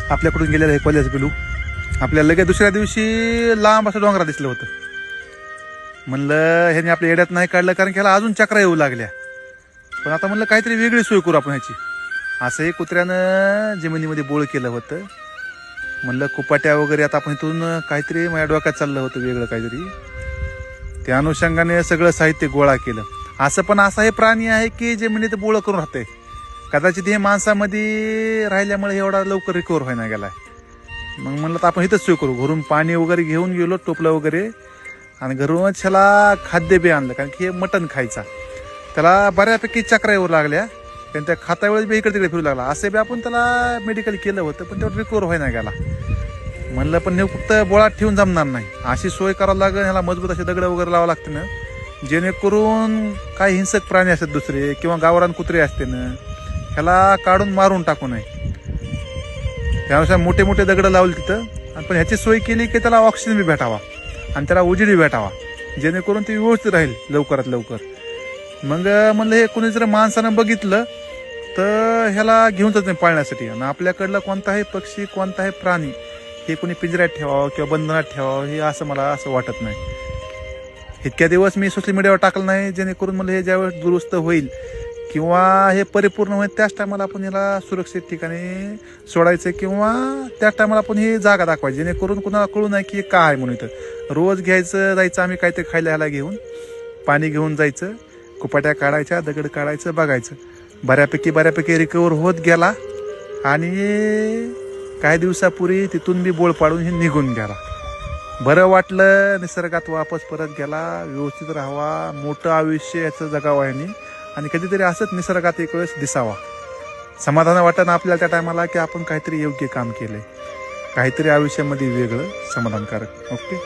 आपल्याकडून गेलेलं हे कोल्ह्याचं पिलू आपल्याला लगेच दुसऱ्या दिवशी लांब असं डोंगरा दिसलं होतं. म्हणलं ह्याने आपल्या येड्यात नाही काढलं, कारण की ह्याला अजून चक्रा येऊ लागल्या. पण आता म्हणलं काहीतरी वेगळी सोय करू आपण ह्याची. असंही कुत्र्यानं जमिनीमध्ये बोळ केलं होतं. म्हणलं कुपाट्या वगैरे आता आपण इथून काहीतरी माझ्या डोक्यात चाललं होतं वेगळं काहीतरी. त्या अनुषंगाने सगळं साहित्य गोळा केलं. असं पण असा हे प्राणी आहे की जमिनीत बोळ करून राहते. कदाचित हे माणसामध्ये राहिल्यामुळे एवढा लवकर रिकवर व्हायला गेलाय. मग म्हणलं तर आपण इथंच सोय करू. घरून पाणी वगैरे घेऊन गेलो, टोपलं वगैरे, आणि घरूनच ह्याला खाद्य बी आणलं, कारण की हे मटण खायचा. त्याला बऱ्यापैकी चक्रा येऊ लागल्या, कारण त्या खाता वेळेस बी इकडे तिकडे फिरू लागला. असे बी आपण त्याला मेडिकल केलं होतं, पण तेवढं रिकवर व्हायला गेला. म्हणलं पण हे फक्त बोळात ठेवून जमणार नाही, अशी सोय करावं लागेल. ह्याला मजबूत असे दगड वगैरे लावावं लागते ना, जेणेकरून काही हिंसक प्राणी असतात दुसरे किंवा गावरान कुत्रे असते ना, ह्याला काढून मारून टाकू नये. त्यानुसार मोठे मोठे दगड लावले तिथं. आणि पण ह्याची सोय केली की त्याला ऑक्सिजन बी भेटावा आणि त्याला उजेड बी भेटावा, जेणेकरून ते व्यवस्थित राहील लवकरात लवकर. मग म्हणलं हे कोणी जर माणसानं बघितलं तर ह्याला घेऊन जात नाही पाळण्यासाठी. आणि आपल्याकडला कोणताही पक्षी, कोणताही प्राणी हे कोणी पिंजऱ्यात ठेवावं किंवा बंधनात ठेवावं, हे असं मला असं वाटत नाही. इतक्या दिवस मी सोशल मीडियावर टाकलं नाही, जेणेकरून मला हे ज्यावेळेस दुरुस्त होईल किंवा हे परिपूर्ण होईल त्याच टायमाला आपण याला सुरक्षित ठिकाणी सोडायचं, किंवा त्याच टायमाला आपण ही जागा दाखवायची, जेणेकरून कुणाला कळू नाही की काय आहे म्हणून. इथं रोज घ्यायचं, जायचं आम्ही काहीतरी खायला ह्याला घेऊन, पाणी घेऊन जायचं, कुपाट्या काढायच्या, दगड काढायचं, बघायचं. बऱ्यापैकी रिकवर होत गेला. आणि काही दिवसापूर्वी तिथून बी बोळ पाडून हे निघून गेला. बरं वाटलं, निसर्गात वापस परत गेला. व्यवस्थित राहावा, मोठं आयुष्य याचं जगावं ह्यानी, आणि कधीतरी असंच निसर्गात एक वेळेस दिसावा. समाधान वाटतं ना आपल्याला त्या टायमाला की आपण काहीतरी योग्य काम केलंय, काहीतरी आयुष्यामध्ये वेगळं समाधानकारक. ओके.